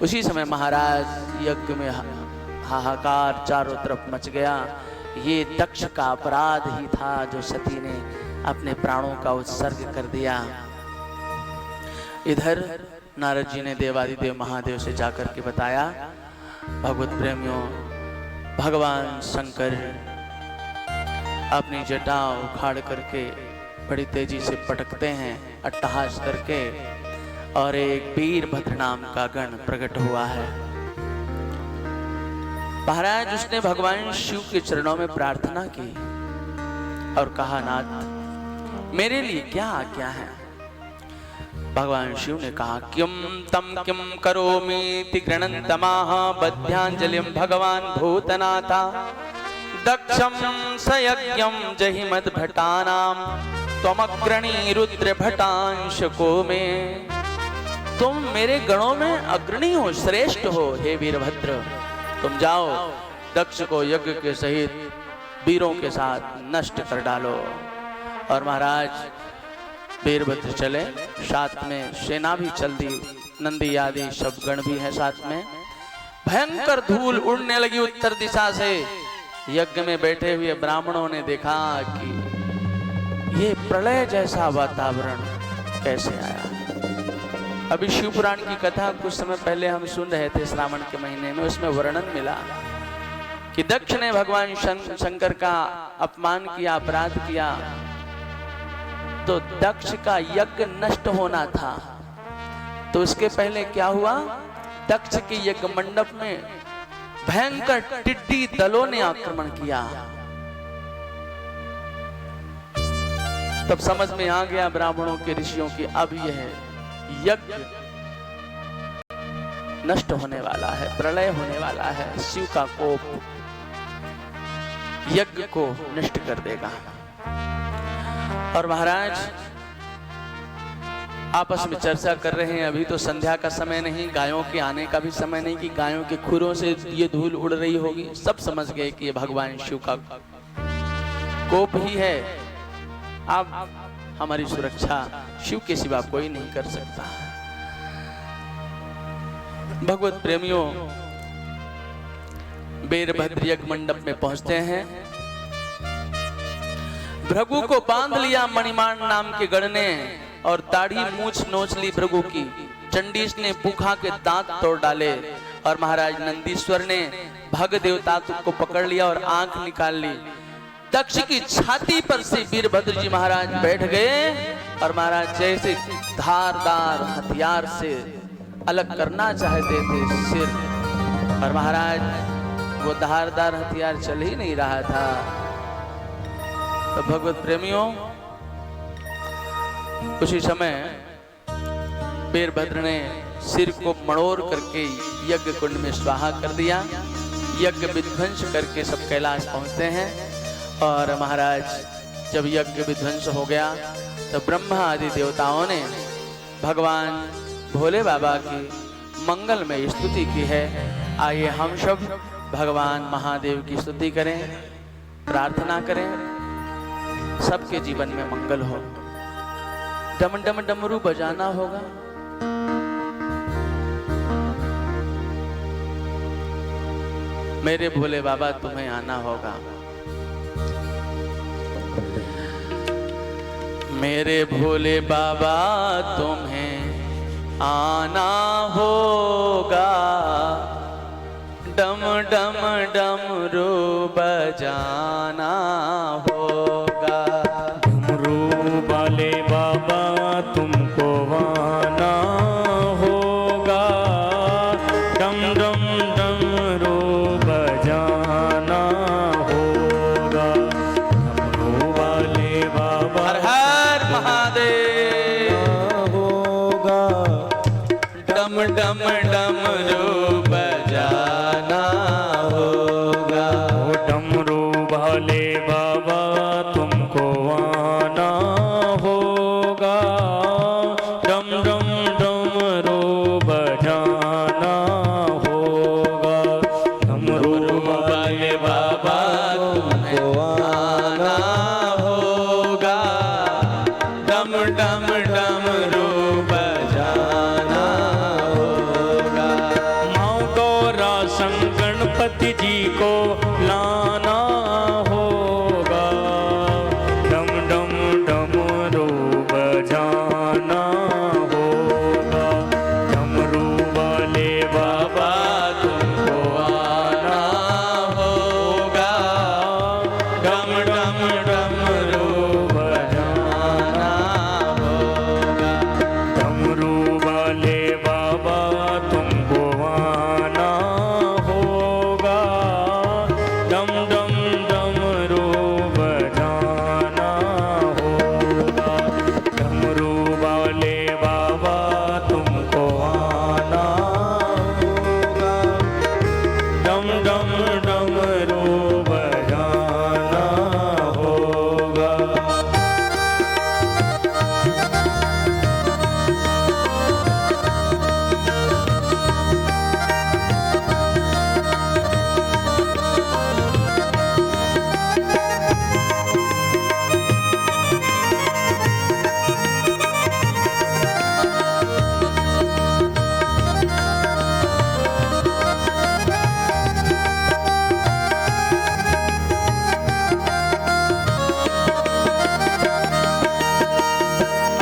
उसी समय महाराज यज्ञ में हाहाकार चारों तरफ मच गया। ये दक्ष का अपराध ही था जो सती ने अपने प्राणों का उत्सर्ग कर दिया। इधर नारद जी ने देवादिदेव महादेव से जाकर के बताया, भगवत प्रेमियों, भगवान शंकर अपनी जटा उखाड़ करके बड़ी तेजी से पटकते हैं अट्टहास करके, और एक वीरभद्र नाम का गण प्रकट हुआ है। महाराज उसने भगवान शिव के चरणों में प्रार्थना की और कहा, नाथ मेरे लिए क्या आज्ञा है? भगवान शिव ने कहा, किम तम किम करोमीति गृणन्तमाः बध्याञ्जलिं भगवान भूतनाथा दक्षं सयज्ञं जहिमद्भटानां त्वमग्रणी रुद्र भटांशको में। तुम मेरे गणों में अग्रणी हो, श्रेष्ठ हो हे वीरभद्र। तुम जाओ दक्ष को यज्ञ के सहित वीरों के साथ नष्ट कर डालो। और महाराज वीरभद्र चले, साथ में सेना भी चल दी, नंदी आदि सब गण भी है साथ में। भयंकर धूल उड़ने लगी उत्तर दिशा से। यज्ञ में बैठे हुए ब्राह्मणों ने देखा कि ये प्रलय जैसा वातावरण कैसे आया। अभी शिव पुराण की कथा कुछ समय पहले हम सुन रहे थे श्रावण के महीने में, उसमें वर्णन मिला कि दक्ष ने भगवान शंकर का अपमान किया, अपराध किया, तो दक्ष का यज्ञ नष्ट होना था। तो उसके पहले क्या हुआ, दक्ष के यज्ञ मंडप में भयंकर टिड्डी दलों ने आक्रमण किया। तब समझ में आ गया ब्राह्मणों के ऋषियों की, अब यह यज्ञ नष्ट होने वाला है, प्रलय होने वाला है। शिव का कोप यज्ञ को नष्ट कर देगा। और महाराज आपस में चर्चा कर रहे हैं, अभी तो संध्या का समय नहीं, गायों के आने का भी समय नहीं कि गायों के खुरों से ये धूल उड़ रही होगी। सब समझ गए कि ये भगवान शिव का कोप ही है। अब हमारी सुरक्षा शिव के सिवा कोई नहीं कर सकता। भगवत प्रेमियों, वीरभद्र यज्ञ मंडप में पहुंचते हैं। भृगु को बांध लिया मणिमान नाम के गण ने, और दाढ़ी मूछ नोच ली भृगु की। चंडीस ने भूखा के दांत तोड़ डाले, और महाराज नंदीश्वर ने भग देवता को पकड़ लिया और आंख निकाल ली। दक्ष की छाती पर से वीरभद्र जी महाराज बैठ गए, और महाराज जैसे धारदार हथियार से अलग करना चाहते थे सिर, और महाराज वो धारदार हथियार चल ही नहीं रहा था। तो भगवत प्रेमियों, उसी समय वीरभद्र ने सिर को मड़ोड़ करके यज्ञ कुंड में स्वाहा कर दिया। यज्ञ विध्वंस करके सब कैलाश पहुंचते हैं। और महाराज जब यज्ञ विध्वंस हो गया तो ब्रह्मा आदि देवताओं ने भगवान भोले बाबा की मंगलमय स्तुति की है। आइए हम सब भगवान महादेव की स्तुति करें, प्रार्थना करें, सबके जीवन में मंगल हो। डम डम डमरू बजाना होगा। मेरे भोले बाबा तुम्हें आना होगा। मेरे भोले बाबा तुम्हें आना होगा। डम डम डमरू बजाना होगा। डमरू वाले बाबा तुमको आना होगा। डम डम डमरू बजाना होगा। डमरू वाले बाबा हर हर महादेव होगा। डम डम डमरू बजाना होगा। डमरू वाले बाबा तुमको आना होगा। डम डम डमरू बजाना होगा। डमरू वाले बाबा तुमको आना होगा। डम डम डमरू बजाना होगा। गणपति जी को लाना होगा। डम डम डमरू बजाना होगा। डमरू वाले बाबा तुमको आना होगा। डम डम डमरू बजाना होगा। डमरू वाले बाबा तुमको आना होगा। डम डम डमरू बजाना होगा। डमरू वाले बाबा तुमको आना होगा। डम डम डमरू बजाना होगा।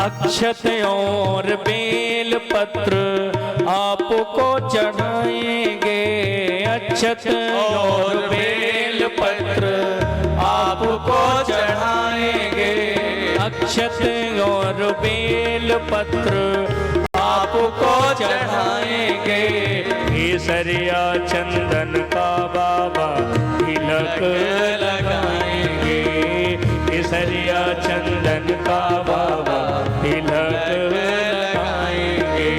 अक्षत और बेल पत्र आपको चढ़ाएंगे। अक्षत और बेल पत्र आपको चढ़ाएंगे। अक्षत और बेल पत्र आपको चढ़ाएंगे। केसरिया चंदन का बाबा तिलक लगाएंगे। केसरिया चंदन का बाबा तिलक लगाएंगे।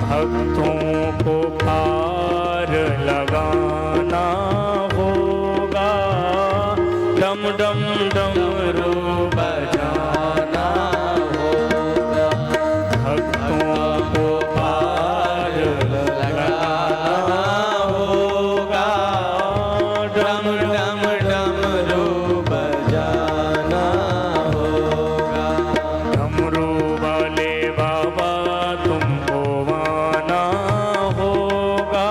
भक्तों को पार लगाना होगा। डम डम डमरू बजाना होगा। भक्तों को पार लगाना होगा। डम डम डमरू बजाना होगा। डमरू वाले बाबा तुमको आना होगा।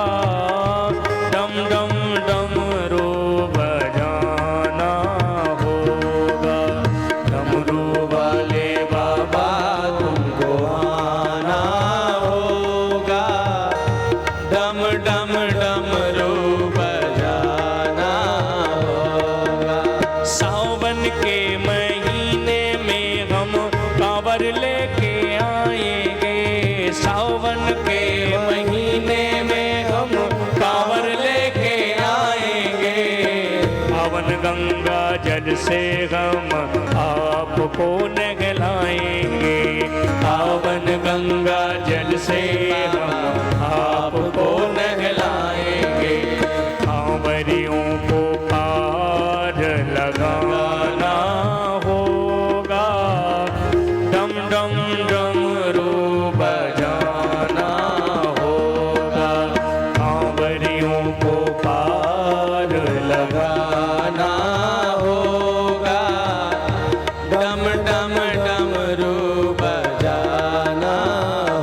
डम डम डमरू बजाना होगा। डमरू वाले बाबा तुमको आना होगा। डम डम डमरू बजाना होगा। सावन के महीने में हम कांवर लेके आएंगे। सावन के महीने में हम कांवर लेके आएंगे। पावन गंगा जल से हम आपको नहलाएंगे। पावन गंगा जल से हम आपको नहलाएंगे। कांवरियों को पार लगाना होगा। डम डम डमरू बजाना होगा। कांवरियों को पार लगाना होगा। डम डम डमरू बजाना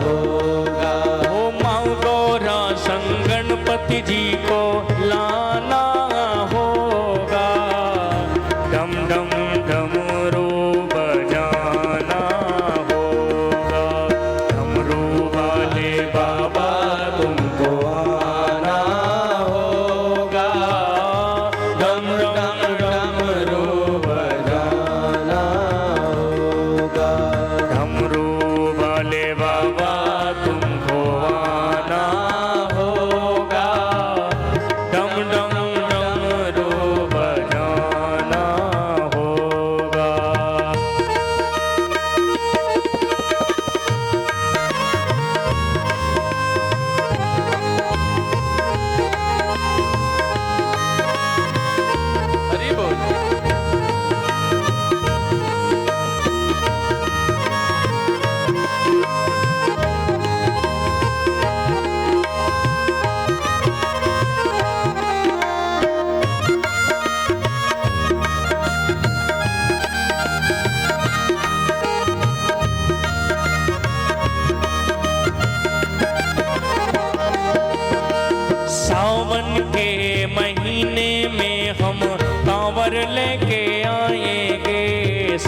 होगा। ओ माँ गौरा संग गणपति जी को लाना होगा। डम डम डमरू बजाना होगा। डमरू वाले बाबा तुमको आना होगा। डम डम डमरू बजाना होगा। डमरू वाले बाबा तुमको आना होगा।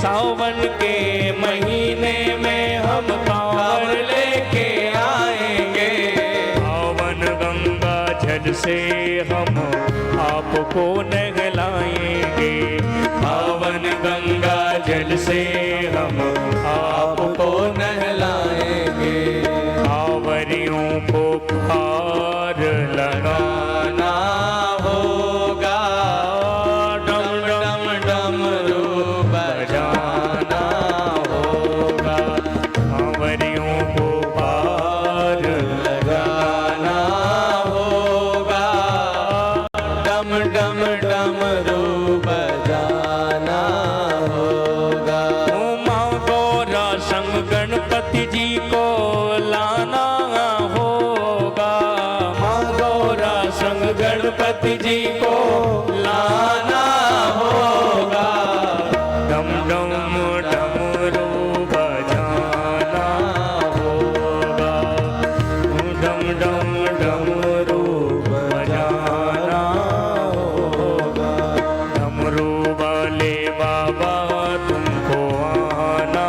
सावन के महीने में हम कांवर लेके आएंगे। पावन गंगा जल से हम आपको नहलाएंगे। पावन गंगा जल से हम आपको नहलाएंगे। कांवरियों को पार लगाना होगा, डम डम डमरू बजाना होगा। कांवरियों को पार लगाना होगा, डम डम डमरू बजाना होगा। माँ गौरा संग गणपति जी को लाना होगा। माँ गौरा संग गणपति जी को लाना होगा। डम डम डमरू बजाना होगा, डम डम डमरू बजाना होगा। डमरू वाले बाबा तुमको आना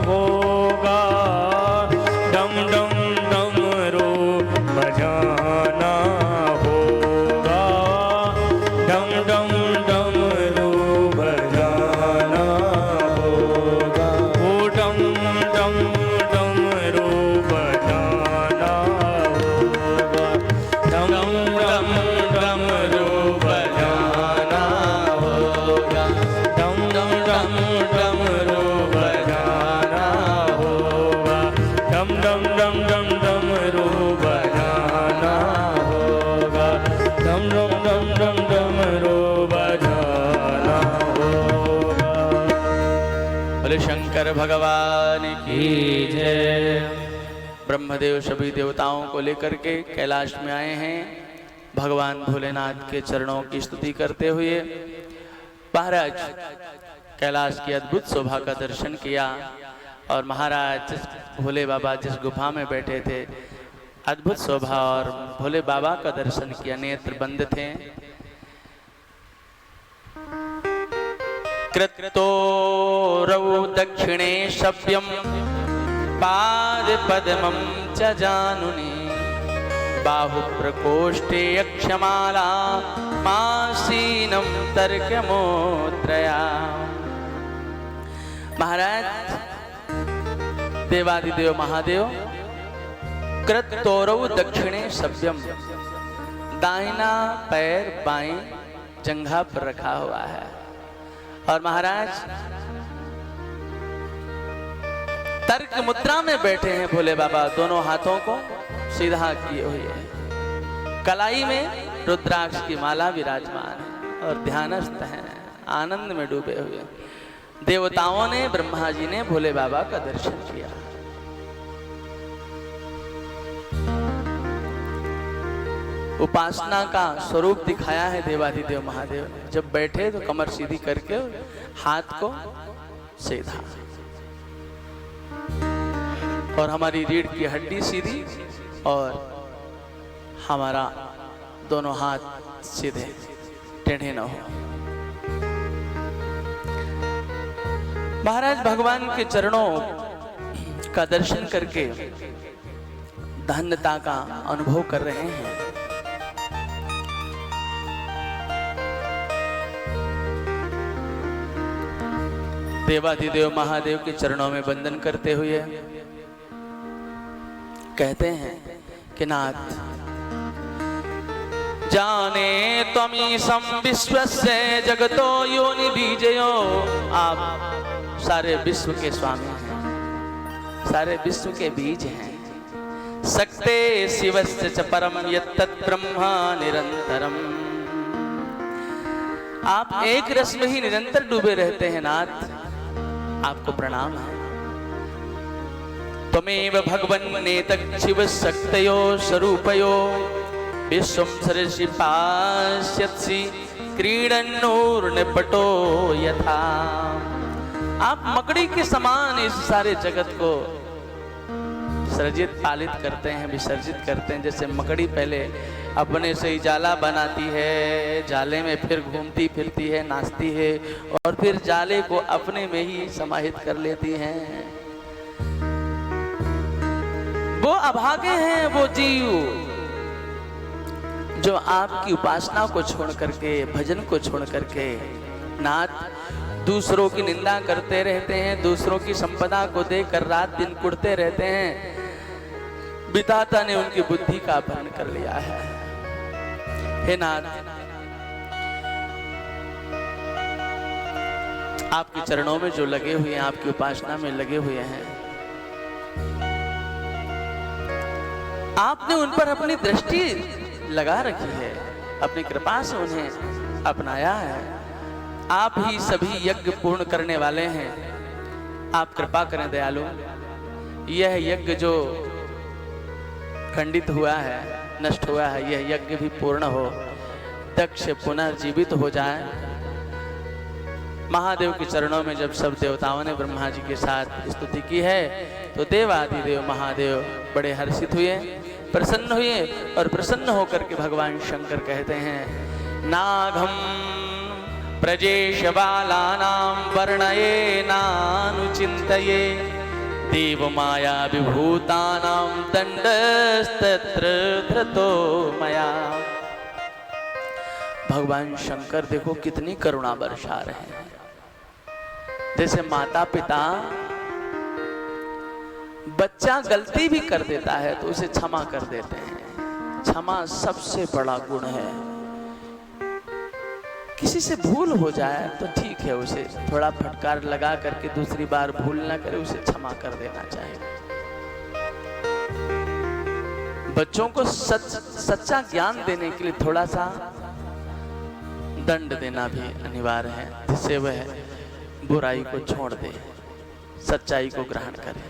होगा। डम डम डमरू बजाना होगा, डम डम डमरू बजाना होगा। ओ डम डम डमरू बजाना होगा, डम डम डमरू बजाना होगा, डम डम डमरू बजाना होगा, डम डम डमरू बजाना होगा, डम डम डमरू बजाना होगा। बोले शंकर भगवान की जय। ब्रह्मदेव सभी देवताओं को लेकर के कैलाश में आए हैं भगवान भोलेनाथ के चरणों की स्तुति करते हुए। महाराज कैलाश की अद्भुत शोभा का दर्शन किया और महाराज जिस भोले बाबा जिस गुफा में बैठे थे, अद्भुत शोभा और भोले बाबा का दर्शन किया। नेत्र बंद थे। कृतोरौ दक्षिणे शव्यं पाद पद्मं च जानुनि बाहु प्रकोष्ठे अक्षमाला मासीनं तर्कमोत्रया। महाराज देवादिदेव महादेव कृतोरौ दक्षिणे शव्यम, दाहिना पैर बाएं जंघा पर रखा हुआ है और महाराज तर्क मुद्रा में बैठे हैं भोले बाबा, दोनों हाथों को सीधा किए हुए हैं। कलाई में रुद्राक्ष की माला विराजमान है और ध्यानस्थ हैं, आनंद में डूबे हुए। देवताओं ने, ब्रह्मा जी ने भोले बाबा का दर्शन किया। उपासना का स्वरूप दिखाया है देवादिदेव महादेव ने। जब बैठे तो कमर सीधी करके हाथ को सीधा और हमारी रीढ़ की हड्डी सीधी और हमारा दोनों हाथ सीधे, टेढ़े न हो। महाराज भगवान के चरणों का दर्शन करके धन्यता का अनुभव कर रहे हैं। देवादिदेव महादेव के चरणों में वंदन करते हुए कहते हैं कि नाथ, जाने त्वमीशं विश्वस्य जगतो योनि बीजयो। आप सारे विश्व के स्वामी हैं, सारे विश्व के बीज हैं। सक्ते शिवस्य च परम यत्तत् ब्रह्मा निरंतरम। आप एक रस में ही निरंतर डूबे रहते हैं नाथ, आपको प्रणाम है। त्वमेव भगवन्नेतत् शिव शक्तयो स्वरूपयो विश्वं सरसि पास्यसि क्रीडन्नूर्निपटो यथा। आप मकड़ी के समान इस सारे जगत को विसर्जित पालित करते हैं, विसर्जित करते हैं। जैसे मकड़ी पहले अपने से ही जाला बनाती है, जाले में फिर घूमती फिरती है, नाचती है और फिर जाले को अपने में ही समाहित कर लेती हैं। वो अभागे हैं वो जीव जो आपकी उपासना को छोड़ करके, भजन को छोड़ करके नाथ दूसरों की निंदा करते रहते हैं, दूसरों की संपदा को देकर रात दिन कुढ़ते रहते हैं। विधाता ने उनकी बुद्धि का अपहरण कर लिया है। हे नाथ, आपके चरणों में जो लगे हुए हैं, आपकी उपासना में लगे हुए हैं, आपने उन पर अपनी दृष्टि लगा रखी है, अपनी कृपा से उन्हें अपनाया है। आप ही सभी यज्ञ पूर्ण करने वाले हैं, आप कृपा करें दयालु। यह यज्ञ जो खंडित हुआ है, नष्ट हुआ है, यह यज्ञ भी पूर्ण हो, दक्ष पुनर्जीवित हो जाए। महादेव के चरणों में जब सब देवताओं ने ब्रह्मा जी के साथ स्तुति की है तो देवादिदेव महादेव बड़े हर्षित हुए, प्रसन्न हुए और प्रसन्न होकर के भगवान शंकर कहते हैं, नाघम प्रजेश बालानां वर्णये नानुचिन्तये देव माया विभूतानां दंडस्तत्र धृतो मया। भगवान शंकर देखो कितनी करुणा बरसा रहे हैं। जैसे माता पिता बच्चा गलती भी कर देता है तो उसे क्षमा कर देते हैं। क्षमा सबसे बड़ा गुण है। किसी से भूल हो जाए तो ठीक है, उसे थोड़ा फटकार लगा करके दूसरी बार भूल ना करे, उसे क्षमा कर देना चाहिए। बच्चों को सच्चा ज्ञान देने के लिए थोड़ा सा दंड देना भी अनिवार्य है, जिससे वह बुराई को छोड़ दे, सच्चाई को ग्रहण करे।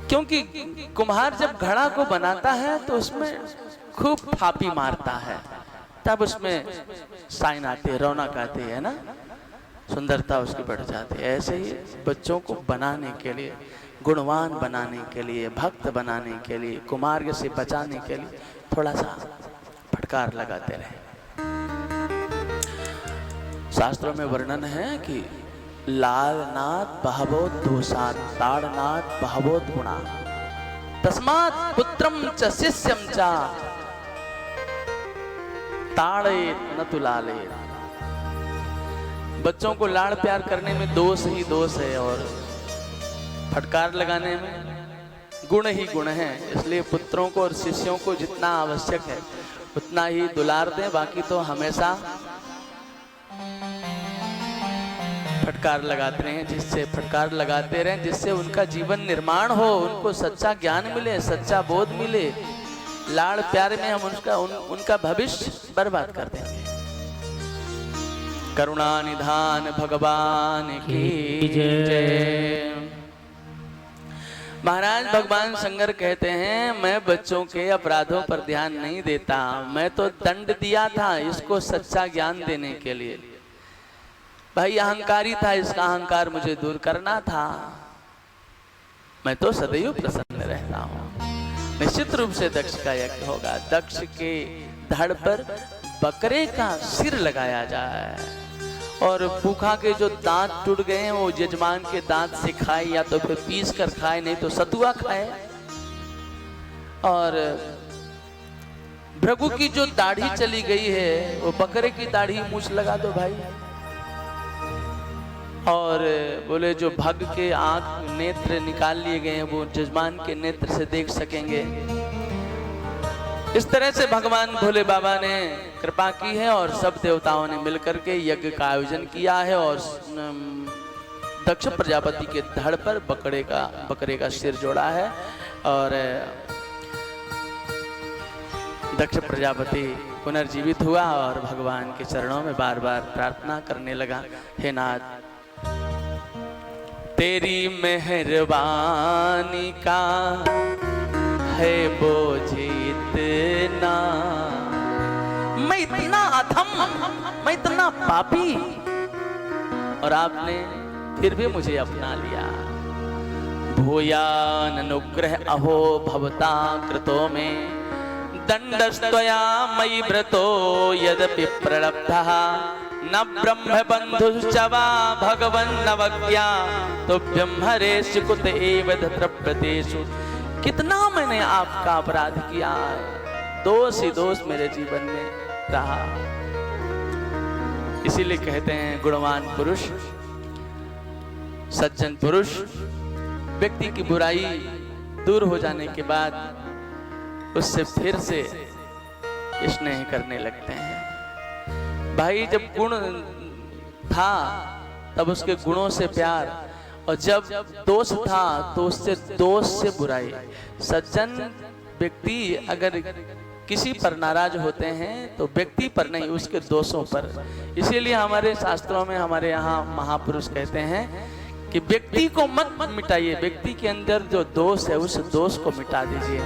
क्योंकि कुम्हार जब घड़ा को बनाता है तो उसमें खूब थापी मारता है, तब उसमें साइन आते हैं, रौनक आती है ना, सुंदरता उसकी बढ़ जाती है। ऐसे ही बच्चों को बनाने के लिए, गुणवान बनाने के लिए, भक्त बनाने के लिए, कुमार्ग से बचाने के लिए थोड़ा सा फटकार लगाते रहे। शास्त्रों में वर्णन है कि लालनाथ बहवोत दोषात् ताड़नाथ बहवोत गुणा तस्मात् पुत्रम च शिष्यम च ताड़ेत न तु लालेत। बच्चों को लाड़ प्यार करने में दोष ही दोष है और फटकार लगाने में गुण ही गुण है। इसलिए पुत्रों को और शिष्यों को जितना आवश्यक है उतना ही दुलार दें, बाकी तो हमेशा फटकार लगाते रहें, जिससे फटकार लगाते रहें जिससे उनका जीवन निर्माण हो, उनको सच्चा ज्ञान मिले, सच्चा बोध मिले। लाड़ प्यार में हम उनका भविष्य बर्बाद कर देंगे। करुणा निधान भगवान की जय। महाराज भगवान शंकर कहते हैं, मैं बच्चों के अपराधों पर ध्यान नहीं देता, मैं तो दंड दिया था इसको सच्चा ज्ञान देने के लिए। भाई अहंकारी था, इसका अहंकार मुझे दूर करना था। मैं तो सदैव प्रसन्न रहता हूँ। निश्चित रूप से दक्ष का यज्ञ होगा। दक्ष के धड़ पर बकरे का सिर लगाया जाए और भूखा के जो दांत टूट गए हैं वो यजमान के दांत से खाए, या तो फिर पीस कर खाए, नहीं तो सतुआ खाए। और भृगु की जो दाढ़ी चली गई है वो बकरे की दाढ़ी मूछ लगा दो भाई। और बोले जो भग के आंख नेत्र निकाल लिए गए हैं वो यजमान के नेत्र से देख सकेंगे। इस तरह से भगवान भोले बाबा ने कृपा की है और सब देवताओं ने मिलकर के यज्ञ का आयोजन किया है और दक्ष प्रजापति के धड़ पर बकरे का सिर जोड़ा है। और दक्ष प्रजापति पुनर्जीवित हुआ और भगवान के चरणों में बार बार प्रार्थना करने लगा, हे नाथ तेरी मेहरबानी का है बोझ इतना, मैं इतना अधम, मैं इतना पापी, और आपने फिर भी मुझे अपना लिया। भूयाननुग्रह अहो भवता कृतो मे दंडस्त्वया मयि व्रतो यदपि प्रलब्धः न ब्रह्म बंधुश्च वा भगवन्नवज्ञा तुभ्यं हरेषु कुत एव तत्र प्रतेषु। कितना मैंने आपका अपराध किया है, दोष ही दोष मेरे जीवन में रहा। इसीलिए कहते हैं गुणवान पुरुष, सज्जन पुरुष व्यक्ति की बुराई दूर हो जाने के बाद उससे फिर से स्नेह करने लगते हैं। भाई जब गुण था तब उसके गुणों से प्यार, और जब दोष था तो उससे दोष से बुराई। सज्जन व्यक्ति अगर किसी पर नाराज होते हैं तो व्यक्ति पर नहीं, उसके दोषों पर। इसीलिए हमारे शास्त्रों में, हमारे यहाँ महापुरुष कहते हैं कि व्यक्ति को मत मिटाइए, व्यक्ति के अंदर जो दोष है उस दोष को मिटा दीजिए।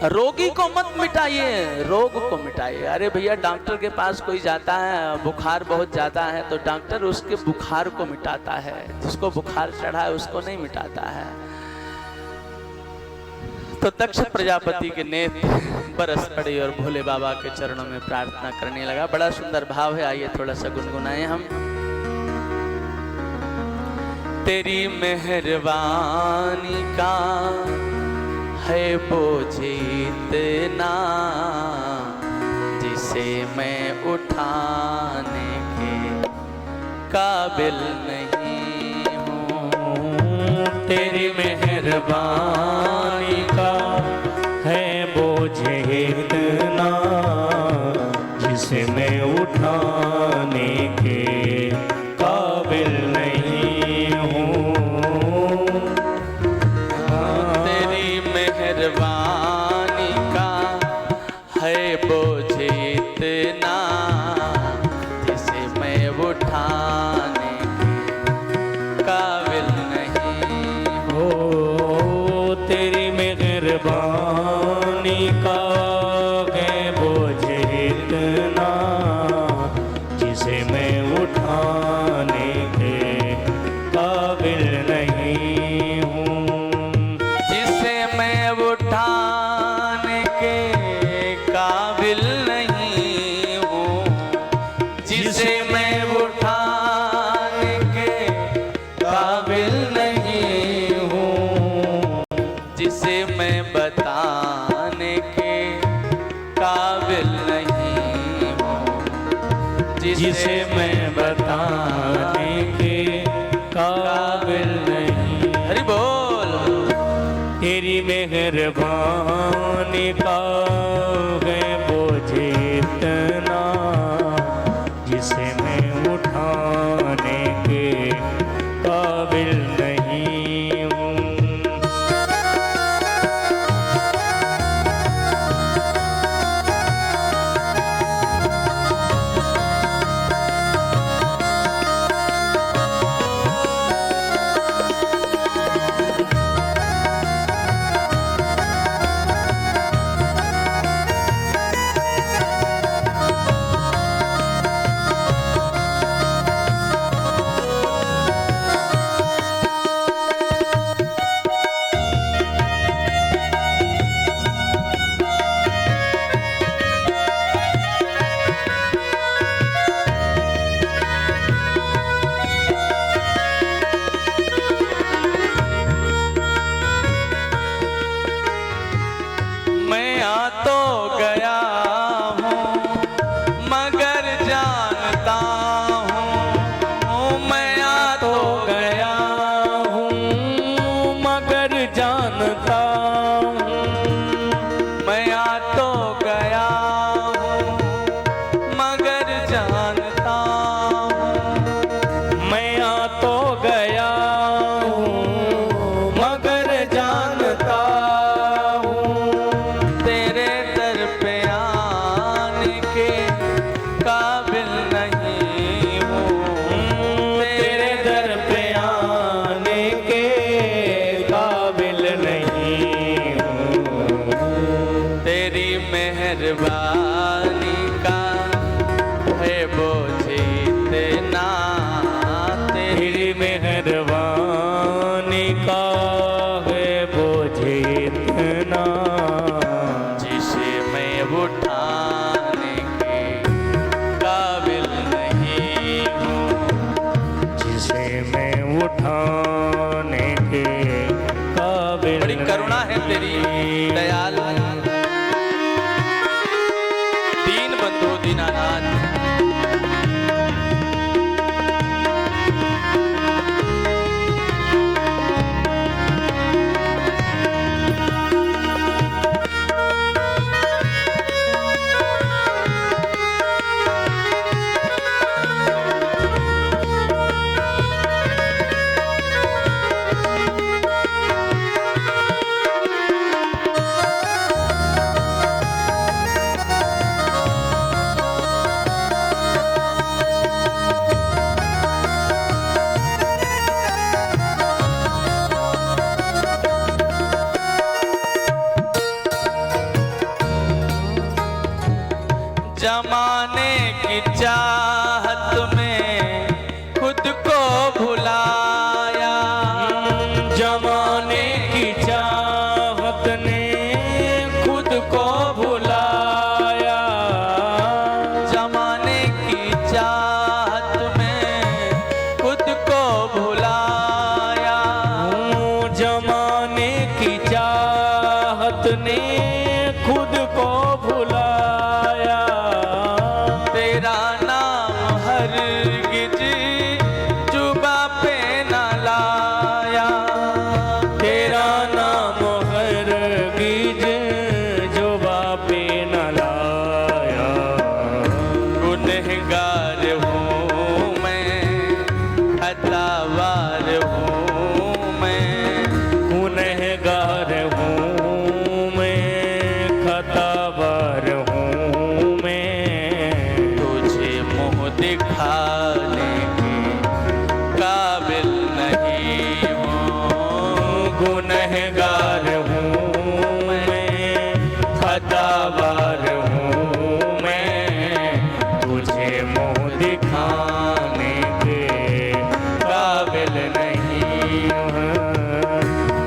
रोगी को मत मिटाइए, रोग को मिटाइए। अरे भैया डॉक्टर के पास कोई जाता है, बुखार बहुत ज्यादा है तो डॉक्टर उसके बुखार को मिटाता है, जिसको बुखार चढ़ा है उसको नहीं मिटाता है। तो दक्ष प्रजापति के नेत्र बरस पड़े और भोले बाबा के चरणों में प्रार्थना करने लगा। बड़ा सुंदर भाव है, आइए थोड़ा सा गुनगुनाएं हम। तेरी मेहरबानी का है बोझ इतना, जिसे मैं उठाने के काबिल नहीं हूँ। तेरी मेहरबानी का है बोझ इतना, जिसे मैं उठाने के काबिल नहीं हूँ। मेहरबानी का है बोझ इतना, जिसे मैं उठाने के काबिल नहीं हो। तेरी मेहरबानी का है बोझ इतना, जिसे मैं उठाने के काबिल नहीं हूँ। उठाने के काबिल नहीं हूँ, जिसे मैं उठाने के काबिल नहीं हूँ, जिसे मैं बताने के काबिल नहीं हूँ, जिसे मैं बताने के काबिल नहीं। हरि बोल। तेरी मेहरबानी का है बोझ इतना, जिसे मैं उठाने के काबिल नहीं हूँ। मेहरबानी का है बोझ इतना, तेरी इतना, जिसे मैं उठाने के काबिल नहीं हूँ, जिसे मैं उठाने के काबिल बड़ी करुणा है तेरी दयाल दीन बंधु दीनानाथ। जमाने की चाहत में खुद को भुलाया, जमाने की चाहत ने खुद को भुलाया, जमाने की चाहत में खुद को भुलाया, जमाने की चाहत ने खुद को भुलाया, तेरा नाम हरगिज जुबा पे न लाया, तेरा नाम हरगिज जुबा पे न लाया, गुनहगार हूँ मैं, खतावार हूँ मैं, गुनहगार हूँ मैं, खतावार हूँ मैं, तुझे मुँह दिखाने के काबिल नहीं हूँ, गुनहगार हूँ मैं, खतावार हूँ मैं, तुझे मुँह दिखाने के काबिल नहीं हूँ।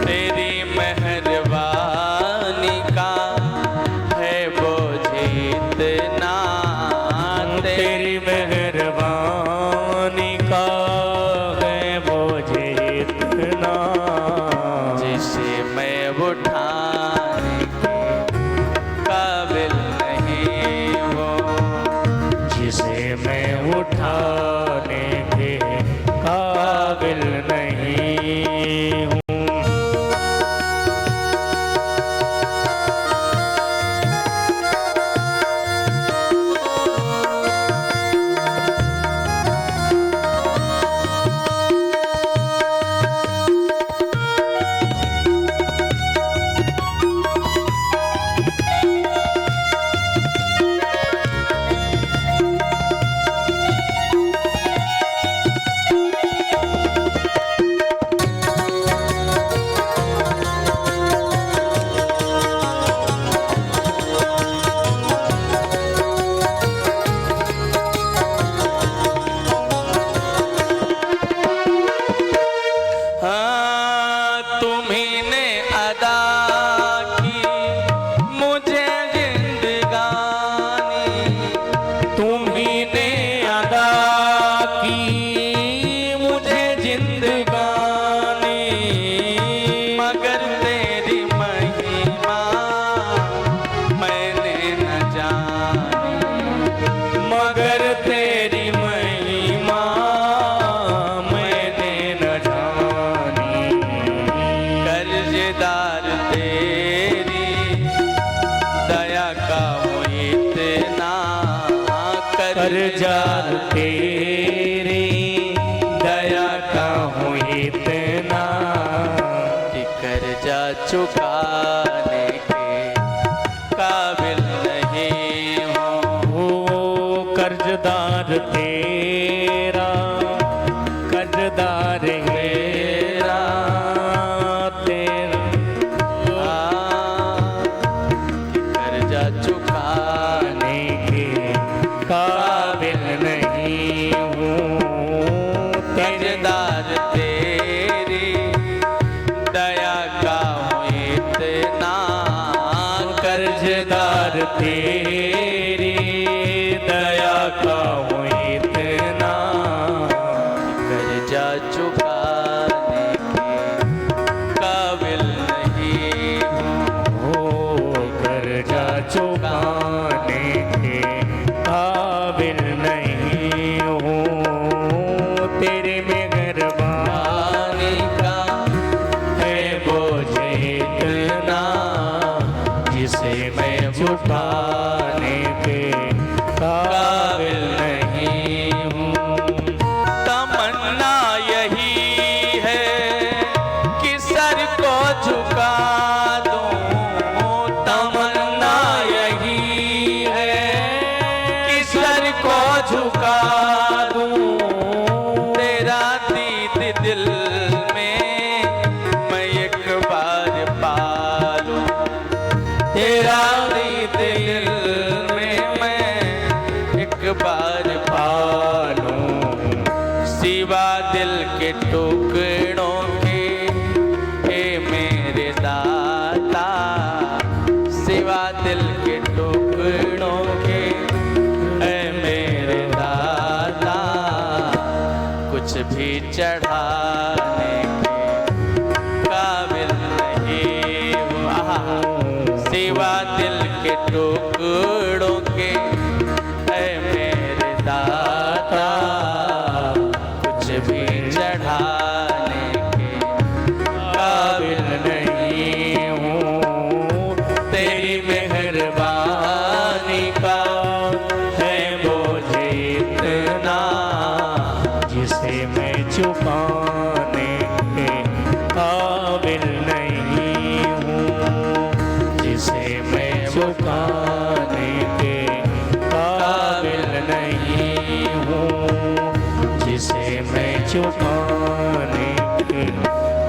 तेरी मेहरबानी का है बोझ इतना, तेरी मेहरबानी का है बोझ इतना, जिसे मैं उठाने के काबिल नहीं हूँ, जिसे मैं उठाने के काबिल नहीं हूँ। हाँ, तुम्ही ने अदा की मुझे जिंदगानी, तुम्ही ने अदा की मुझे जिंदगानी, मगर तेरी महिमा मैंने न जानी, मगर तेरी महिमा मैंने न जानी, कर्जदार तेरी दया का हूँ इतना, कर्जदार तेरी दया का हूँ इतना, कि कर्जा चुकाने के काबिल नहीं हूँ, ओ कर्जदार तेरा, कर्जदार मेरा, तेरा कि कर्जा चुकाने के काबिल नहीं हूँ, कर्जदार तेरी दया का हूँ इतना, तेरी दया का हूँ इतना, कर्जा चुकाने के काबिल नहीं हूँ। कर्जा चुकाने के काबिल नहीं हूँ। तेरी मेहरबानी का है बोझ इतना, जिसे मैं उठाने के काबिल नहीं हूँ। तमन्ना यही है कि सर को झुका दूं। तमन्ना यही है कि सर को झुका दूं। तेरा दीद दिल में मैं एक बार पालूं। तेरा दीद दिल में मैं एक बार पालूं। सिवा दिल के टुकड़ों के हे मेरे दाता, सिवा दिल के टुकड़ों के हे मेरे दाता, कुछ भी चढ़ाने के काबिल नहीं हूँ। आहा, सिवा दिल के टुकड़ों के हे मेरे दाता, कुछ भी चढ़ाने के काबिल नहीं हूँ। तेरी मेहरबानी का है बोझ इतना, जिसे मैं चुकाने के काबिल नहीं हूँ। जिसे मैं चुकाने के काबिल नहीं हूँ। जिसे मैं चुकाने के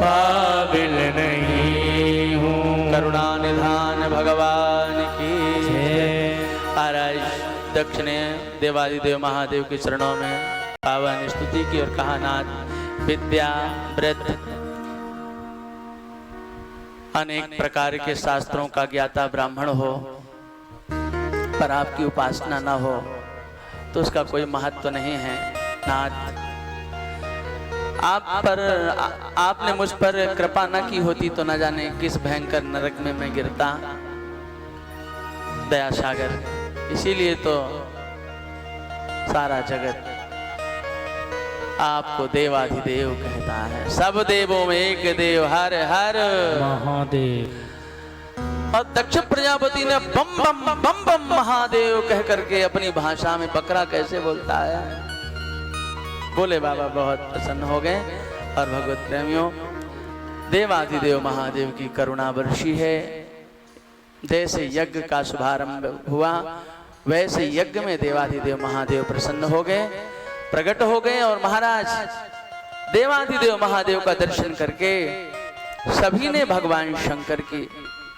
काबिल नहीं हूँ। करुणा निधान भगवान की जय। महाराज दक्ष ने देवादिदेव महादेव के चरणों में पावन स्तुति की और कहा, नाथ विद्या व्रत अनेक प्रकार के शास्त्रों का ज्ञाता ब्राह्मण हो, पर आपकी उपासना न हो तो उसका कोई महत्व नहीं है। नाथ आपने मुझ पर कृपा न की होती तो न जाने किस भयंकर नरक में मैं गिरता। दया सागर, इसीलिए तो सारा जगत आपको देवाधिदेव कहता है। सब देवों में एक देव हर हर महादेव। और दक्ष प्रजापति ने बम बम बम बम महादेव कह करके अपनी भाषा में बकरा कैसे बोलता है। बोले बाबा बहुत प्रसन्न हो गए। और भगवत प्रेमियों, देवाधिदेव महादेव की करुणा वर्षी है। जैसे यज्ञ का शुभारंभ हुआ वैसे यज्ञ में देवाधिदेव महादेव प्रसन्न हो गए, प्रकट हो गए। और महाराज देवाधिदेव महादेव का दर्शन करके सभी ने भगवान शंकर की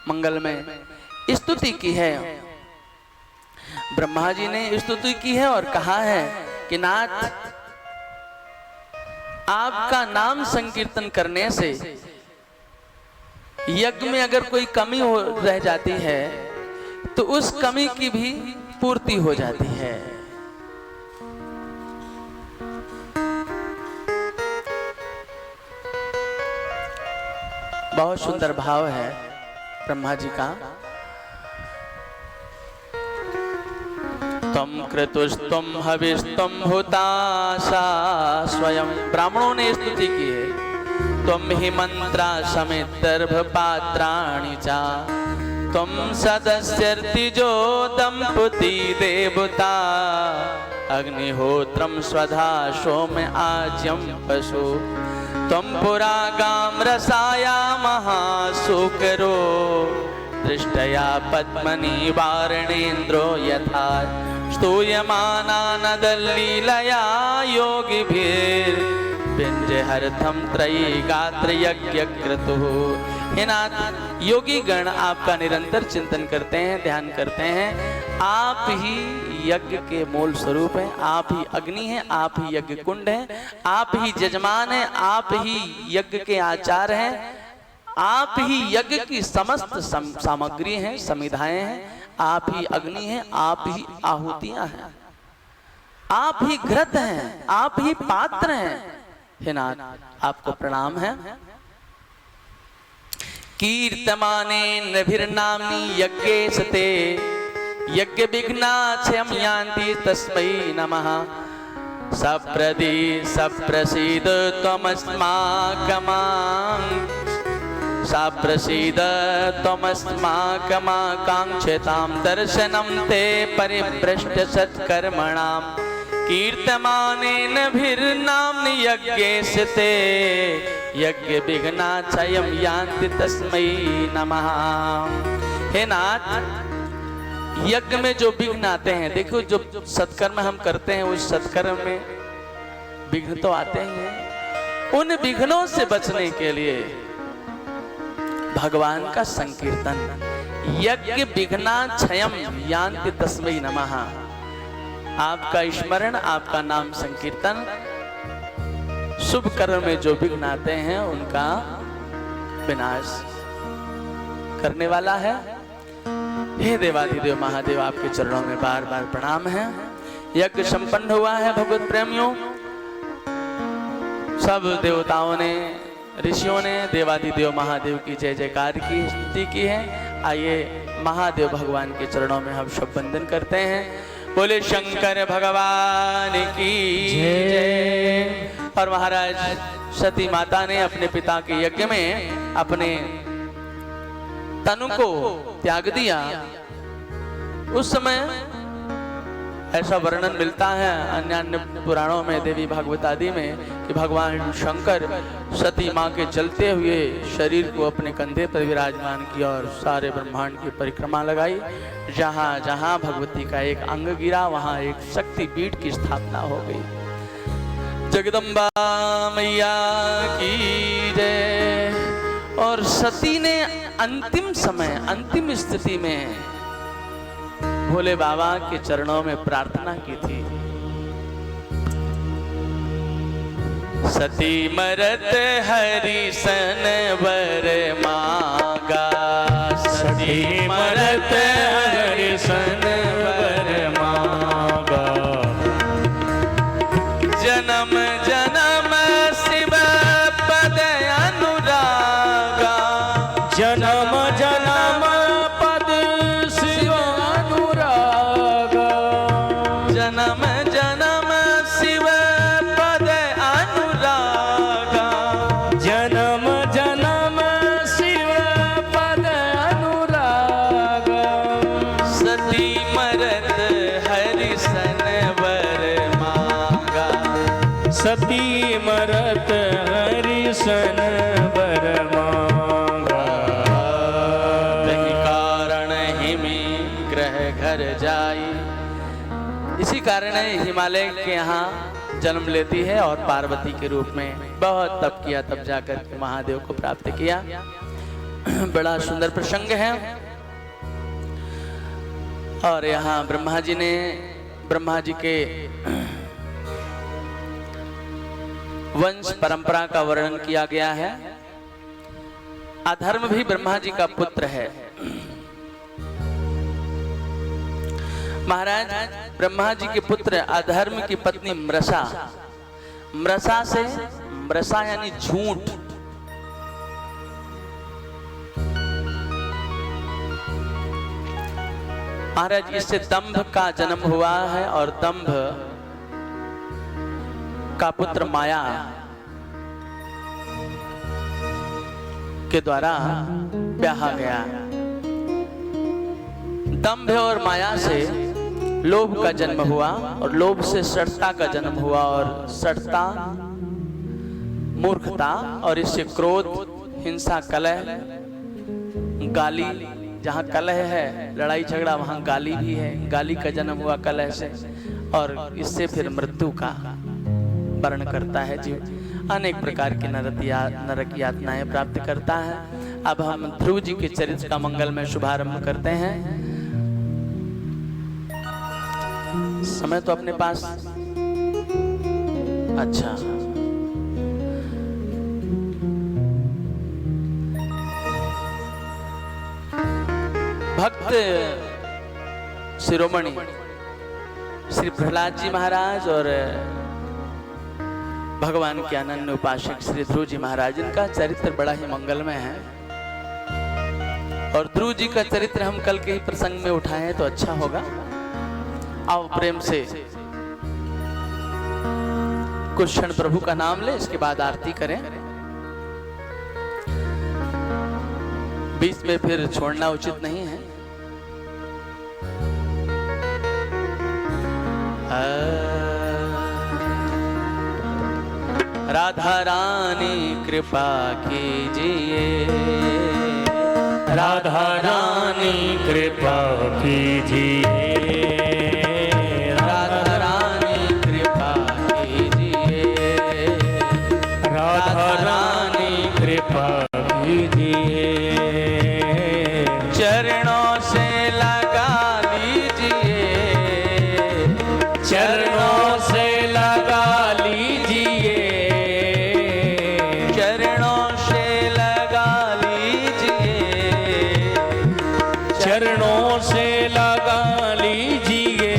मंगलमय स्तुति की है। ब्रह्मा जी ने स्तुति की है और कहा है कि नाथ, आपका नाम संकीर्तन करने से यज्ञ में अगर कोई कमी हो रह जाती है तो उस कमी की भी पूर्ति हो जाती है। बहुत सुंदर भाव है ब्रह्मा जी का। तम क्रतुस्तम हविस्तम हुताशा स्वयं, ब्राह्मणों ने स्तुति की है। तुम ही मंत्रा समितर्भ पात्राणि चा, तुम सदस्यर्तिजो दंपति देवता, अग्निहोत्रम स्वधा सोम आज्यम पशु, तुम पुरा गाम रसाया महासुकरो, दृष्टया पद्मनि वारणेन्द्रो यथा, स्तूयमाना नदलीलया योगिभिर्विंजहर्थम त्रयी गात्र यज्ञ क्रतुः। हे नाथ, योगी गण आपका निरंतर चिंतन करते हैं, ध्यान करते हैं। आप ही यज्ञ के मूल स्वरूप हैं, आप ही अग्नि हैं, आप ही यज्ञ कुंड हैं, आप ही जजमान हैं, आप ही यज्ञ के आचार्य हैं, आप ही यज्ञ की समस्त सामग्री हैं, समिधाएं हैं, आप ही अग्नि हैं, आप ही आहुतियां हैं, आप ही घृत हैं, आप ही पात्र हैं। हे नाथ आपको प्रणाम है। कीर्तमाने नभिर्नाम्नि यज्ञेशते यज्ञ विघ्नाक्षयं यान्ति तस्मै नमः। सप्रदि सप्रसीद त्वमस्माकमां सप्रसीद त्वमस्माकमाकाङ्क्षितां दर्शनं ते परिभ्रष्ट सत्कर्मणां। कीर्तमानेन भिर्नाम्नि यज्ञेशते यज्ञ विघ्नाक्षयं यान्ति तस्मै नमः। हे नाथ यज्ञ में जो विघ्न आते हैं, देखो जो सत्कर्म हम करते हैं उस सत्कर्म में विघ्न तो आते ही हैं। उन विघ्नों से बचने के लिए भगवान का संकीर्तन, यज्ञ विघ्नाक्षयं यान्ति तस्मै नमः। आपका स्मरण, आपका नाम संकीर्तन शुभ कर्म में जो विघ्न आते हैं उनका विनाश करने वाला है। हे देवाधिदेव महादेव आपके चरणों में बार बार प्रणाम है। यज्ञ संपन्न हुआ है भगवत प्रेमियों। सब देवताओं ने, ऋषियों ने देवाधिदेव महादेव की जय जयकार की स्तुति की है। आइए महादेव भगवान के चरणों में हम सब वंदन करते हैं। बोले शंकर भगवान की जय। और महाराज सती माता ने अपने पिता के यज्ञ में अपने तनु को त्याग दिया। उस समय ऐसा वर्णन मिलता है अन्य अन्य पुराणों में, देवी भागवत आदि में, कि भगवान शंकर सती माँ के जलते हुए शरीर को अपने कंधे पर विराजमान किया और सारे ब्रह्मांड की परिक्रमा लगाई। जहाँ जहाँ भगवती का एक अंग गिरा वहाँ एक शक्ति पीठ की स्थापना हो गई। जगदम्बा मैया की जय। और सती ने अंतिम समय, अंतिम स्थिति में भोले बाबा के चरणों में प्रार्थना की थी। सती मरत हरि सन वर मांगा, सती मरत हरि सन वर मांगा। जन्म जन्म शिव पद अनुरागा, जन्म जन्म पद शिव अनुरागा। जन्म जन्म शिव पद अनुरागा। जन्म जन्म शिव पद अनुरागा। सती मरत हरि सन वर मांगा। सती मरत हरि सन वर मांगा। तहि कारण हिमि ग्रह घर जाई। इसी कारण हिमालय के यहाँ जन्म लेती है और पार्वती के रूप में बहुत तप किया, तब जाकर के महादेव को प्राप्त किया। बड़ा सुंदर प्रसंग है। और यहाँ ब्रह्मा जी के वंश परंपरा का वर्णन किया गया है। अधर्म भी ब्रह्मा जी का पुत्र है। महाराज ब्रह्मा जी के पुत्र अधर्म की पत्नी मृषा, मृषा से, मृषा यानी झूठ, महाराज इससे दंभ का जन्म हुआ है और दंभ का पुत्र माया के द्वारा ब्याहा गया। दंभ और माया से लोभ का जन्म हुआ और लोभ से सठता का जन्म हुआ और सठता मूर्खता और इससे क्रोध, हिंसा, कलह, गाली। जहाँ कलह है, लड़ाई झगड़ा, वहाँ गाली भी है। गाली का जन्म हुआ कलह से और इससे फिर मृत्यु का वर्ण करता है जीव। अनेक प्रकार की नरक यातनाएं प्राप्त करता है। अब हम ध्रुव जी के चरित्र का मंगलमय शुभारंभ करते हैं। समय तो अपने पास अच्छा। भक्त शिरोमणि श्री प्रहलाद जी महाराज और भगवान के अनन्य उपासक श्री ध्रुव जी महाराज, इनका चरित्र बड़ा ही मंगलमय है। और ध्रुव जी का चरित्र हम कल के ही प्रसंग में उठाएं तो अच्छा होगा। आओ प्रेम से कुछ क्षण प्रभु का नाम ले, इसके बाद आरती करें। बीच में फिर छोड़ना उचित नहीं है। राधा रानी कृपा कीजिए, राधा रानी कृपा कीजिए, राधा रानी कृपा कीजिए, राधा रानी कृपा कीजिए। चरणों से लगा लीजिए, चरणों से लगा लीजिए, चरणों से लगा लीजिए, चरणों से लगा लीजिए।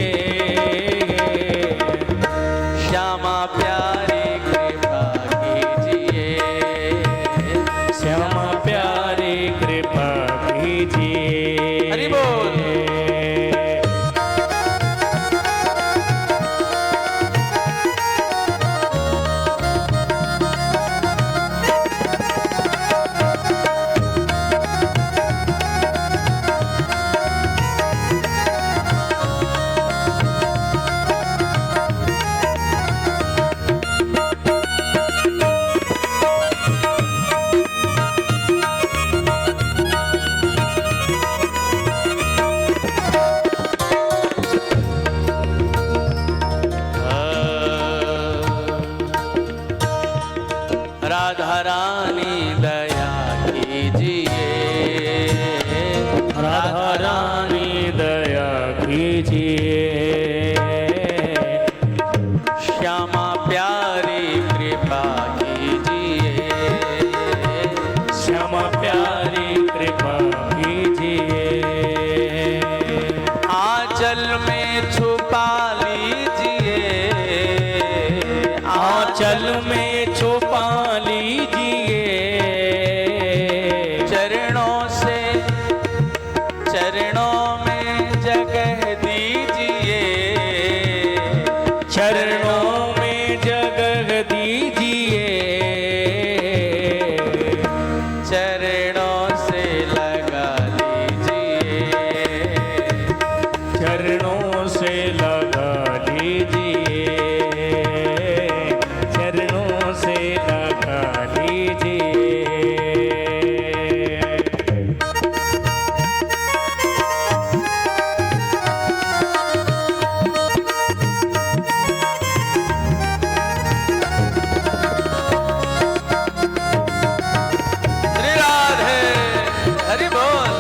श्यामा प्यारी कृपा कीजिए, श्यामा प्यारी कृपा कीजिए। हरि बोल। राधा रानी दया कीजिए, राधा रानी दया कीजिए। श्यामा प्यारी कृपा कीजिए, श्यामा प्यारी कृपा कीजिए। आंचल में छुपा लीजिए, आंचल में छुपा लीजिए। चरणों से, चरणों में जगह दीजिए, चरणों में जगह दीजिए। चरणों से लगा लीजिए, चरणों से लगा लीजिए, चरणों से लगा लीजिए। श्री राधे, हरि बोल।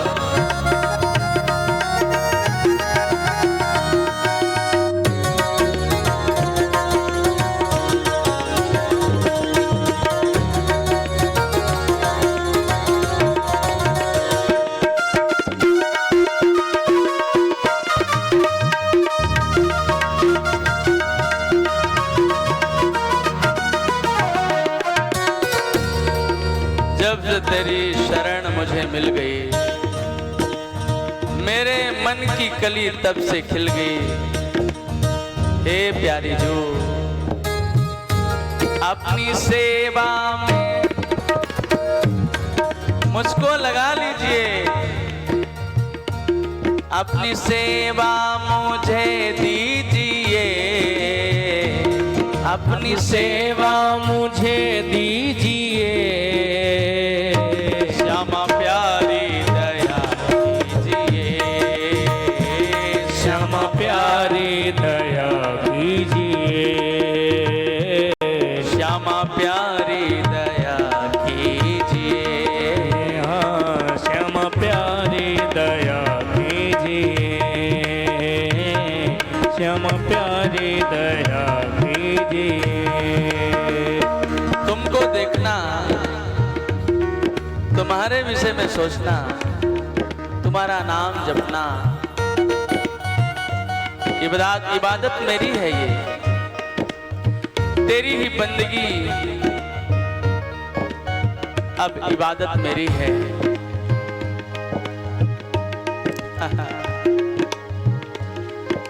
जब से तेरी शरण मुझे मिल गई, मेरे मन की कली तब से खिल गई। हे प्यारी जो अपनी सेवा में मुझको लगा लीजिए, अपनी सेवा मुझे दीजिए, अपनी सेवा मुझे दीजिए। श्यामा प्यारी दया कीजिए, श्यामा प्यारी दया कीजिए, श्यामा प्यारी दया कीजिए। हाँ श्यामा प्यारी दया कीजिए, श्यामा प्यारी दया कीजिए। तुमको देखना, तुम्हारे विषय में सोचना, तुम तुम्हारा नाम जपना इबादत मेरी है, ये तेरी ही बंदगी अब इबादत मेरी है।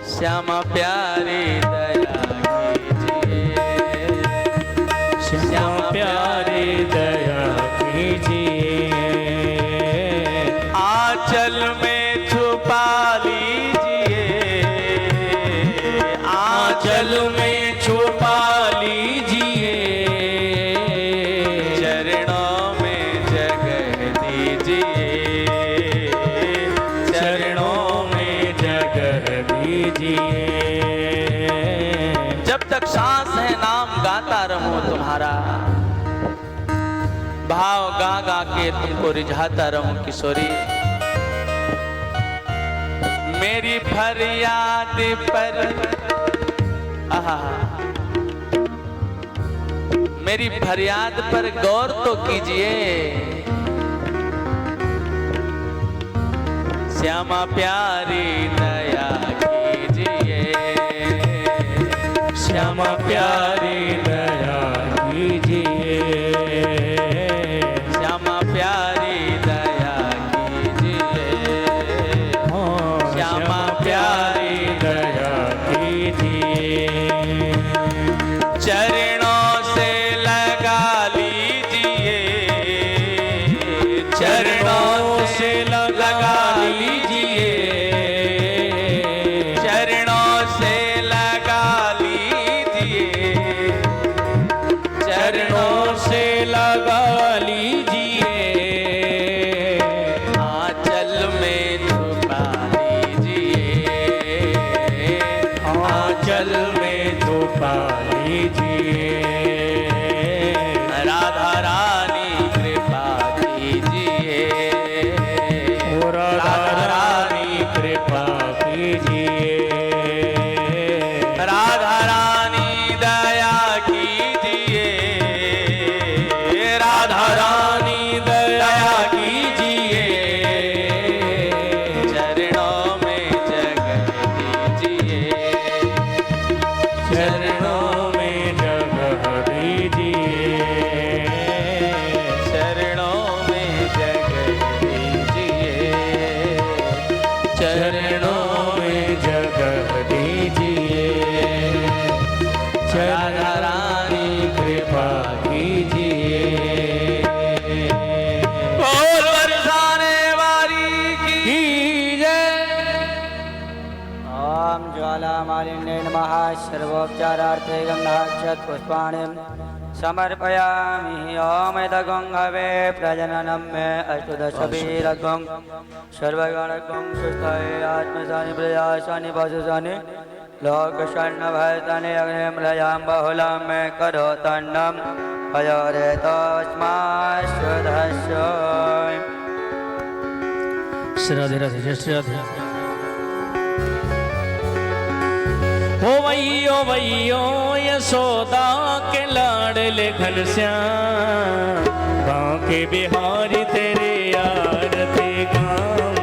श्यामा प्यारी दया कीजिए, श्यामा प्यारे दया कीजिए, आंचल में छुपा लीजिए, आंचल में छुपा लीजिए, चरणों में जगह दीजिए, चरणों में जगह दीजिए। जब तक सांस है नाम गाता रहूं तुम्हारा, भाव गा गा के तुमको रिझाता रहूं किशोरी। मेरी फरियाद पर आहा, मेरी फरियाद पर गौर तो कीजिए। श्यामा प्यारी दया कीजिए, श्यामा प्यारी दया कीजिए, श्यामा प्यारी दया कीजिए, श्यामा प्यारी दया कीजिए। चरणों से लगा लीजिए, चरणों से लगा लीजिए, चरणों से लगा लीजिए, चरणों से लगा लीजिए, आंचल में छुपा लीजिए, आंचल में छुपा लीजिए। राधा रानी कृपा कीजिए, ओ राधा रानी कृपा कीजिए, राधा रानी दया कीजिए, राधा रानी दया कीजिए, चरणों में जगह दीजिए, चरणों में जगह दीजिए, चरणों में जगह दीजिए, चरणों में जगह दीजिए, राधा रानी कृपा कीजिए। बोल बरसाने वाली की ओम ज्वालामालिन्ये नमः। सर्वोपचारार्थे गन्धाक्षत पुष्पाणिं समर्पयामि। ओम इदगंगवे प्रजननं मे अष्टदशभिरगं सर्वगणगं सुस्थाये आत्मसानि प्रयासानि पशुसानि लोकषण्णभयतानि अग्निमलयां बहुलं मे करोतन्नं पयोरे तस्माश्वधस्य। श्रद्धे राधे श्रद्धे। ओ वैयो यशोदा के लाडले घनश्याम, गाँव के बिहारी तेरे आरती गाऊं,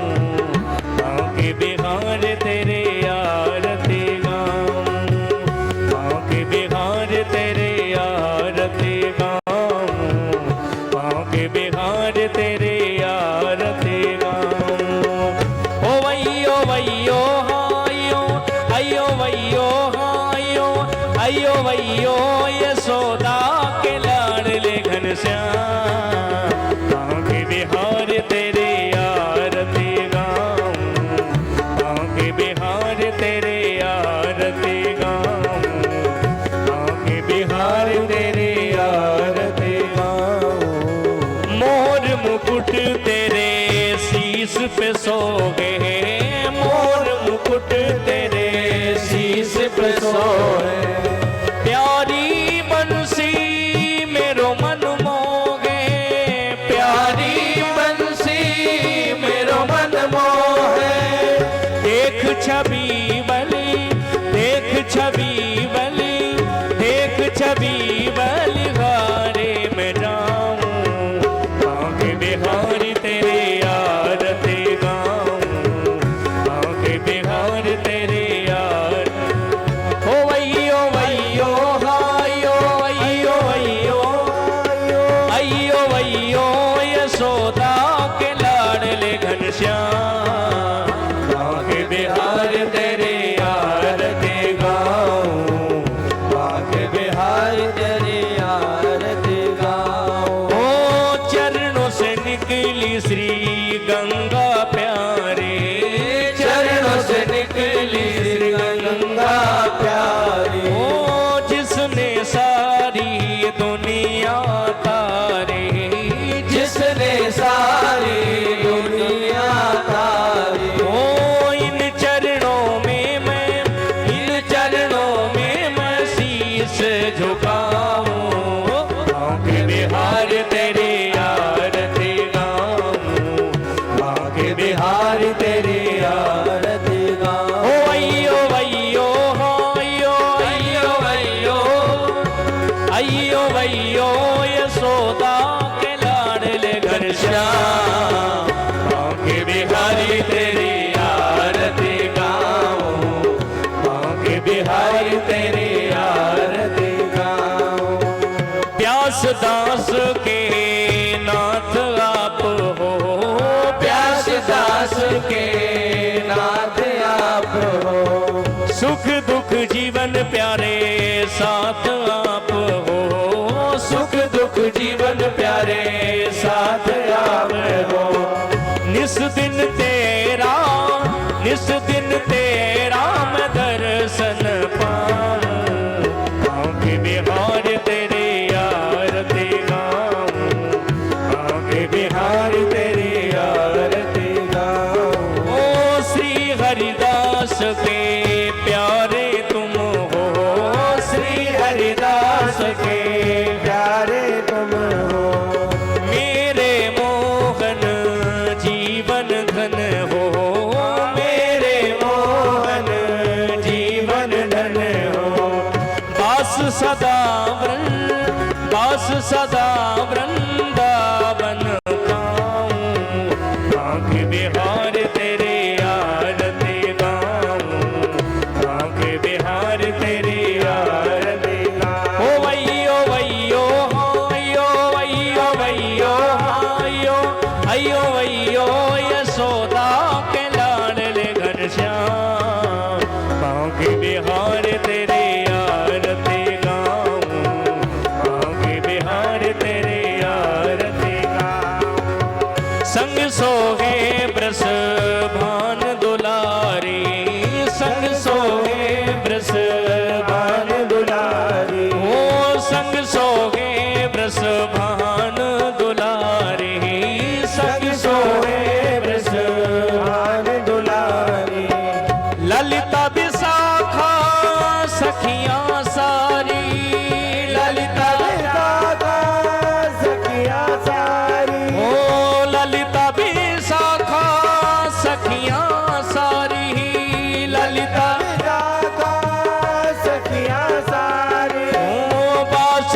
गाँव के बिहार तेरे आरती गाऊं, गाँव के बिहार तेरे आरती गाऊं, गाँव के बिहार तेरे आरती गाऊं। ओ वैयो हायो, अयो वैयो हायो, अयो वैयो यशोदा के लाडले घनश्याम, गाँव के बिहार तेरे आरती गाऊं, गाँव के बिहार तेरे आरती गाऊं, गाँव के बिहार तेरे आरती गाऊं। मोर मुकुट तेरे शीश पे सोगे, मोर मुकुट तेरे शीश पे सोए, प्यारी बंसी मेरो मन मोगे, प्यारी बंसी मेरो मन मोहे। देख छवि बली, देख छवि बली, देख छवि बली घारे में जाऊं, गाँव के बिहारी तेरे आरती गाऊं, घनश्याम बांके बिहारी तेरी आरती गाऊं बांके बिहारी तेरी आरती गाऊं। ओ चरणों से निकली श्री गंगा प्यारे चरणों से निकली श्री गंगा प्यारी। ओ जिसने सारी दुनिया तारे जिसने सारी दुनिया तारी। ओ इन चरणों में मैं शीश झुकाऊं बांके बिहारी तेरी आरती गाऊं बांके बिहारी तेरी आरती गाऊं। ओ अय्यो अय्यो अय्यो अय्यो अय्यो अय्यो अय्यो यशोदा के लाडले घनश्याम बांके बिहारी तेरी आरती गाऊं बांके बिहारी तेरी आरती गाऊं। प्यास दास के नाथ आप हो प्यास दास के नाथ आप हो। सुख दुख जीवन प्यारे साथ आप हो सुख दुख जीवन प्यारे साथ आप हो। निस दिन तेरा मैं दर्शन पाऊं बांके बिहारी तेरी आरती गाऊं बांके बिहारी तेरी आरती गाऊं। ओ श्री हरिदास के प्यारे तुम हो श्री हरिदास के प्यारे तुम हो। मेरे मोहन जीवन धन हो मेरे मोहन जीवन धन हो। बास सदा वृंदावन गाऊं बांके बिहारी तेरी आरती गाऊं बांके बिहारी तेरी आरती गाऊं। ओ वैयो वैयो अय्यो अय्यो अय्यो अय्यो अय्यो अय्यो यशोदा के लाडले घनश्याम बांके बिहारी तेरी आरती गाऊं बांके बिहारी तेरी आरती गाऊं। संग सोहे ब्रस भान दुलारी संग सोहे ब्रस भान दुलारी। ओ संग सोहे ब्रस भान दुलारी संग सोहे ब्रस भान दुलारी। ललिता विशाखा सखियां सारी ललिता विशाखा सखियां सारी। ओ ललिता विशाखा सखियां सारी ललिता सखियां सारी। ओ बास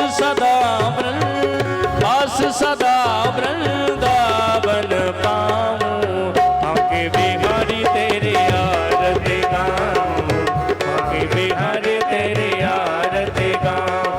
सदा वृंदावन पाऊं बांके बिहारी तेरी आरती गाऊं बांके बिहारी तेरी आरती गाऊं।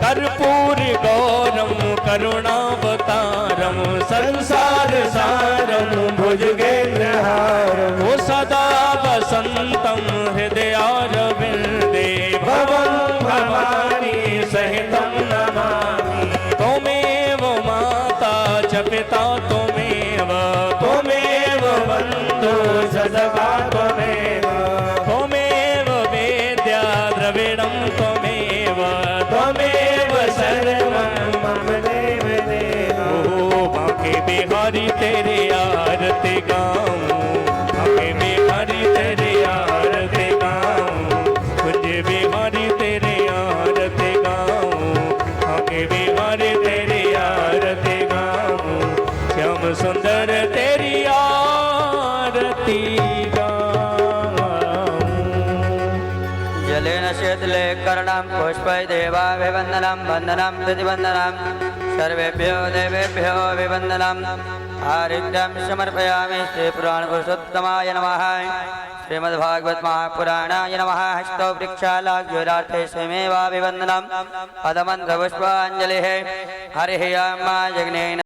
कर्पूर गौरम करुणावतारम संसार सारम भुजगेन्द्रहारम। ओ सदा वसंतम हृदयारविंदे भवं भवानी सहितं नमामि। त्वमेव माता च पिता त्वमेव बन्धु सखा त्वमेव वेद्या द्रविणं त्वमेव सर्वं मम देव देव। ओ बांके बिहारी तेरी आरती गाऊं बांके बिहारी तेरी आरती गाऊं कुंज बिहारी तेरी आरती गाऊं बांके बिहारी तेरी आरती गाऊं श्याम सुंदर तेरी आरती गाऊं। जलेन शीतले कर्णं पुष्पै देवाभिवन्दनं वन्दनं प्रतिवन्दनं सर्वेभ्यो देवेभ्यो अभिवन्दनम्। आरिद्रं समर्पयामि श्रीपुराणपुरुषोत्तमाय नमः। श्रीमद्भागवत महापुराणाय नमः। हस्तो वृक्षालाज्योरार्थे स्वयमेवाभिवन्दनम्। पदमन्त्रपुष्पाञ्जलिः। हरिः मा जग्नेन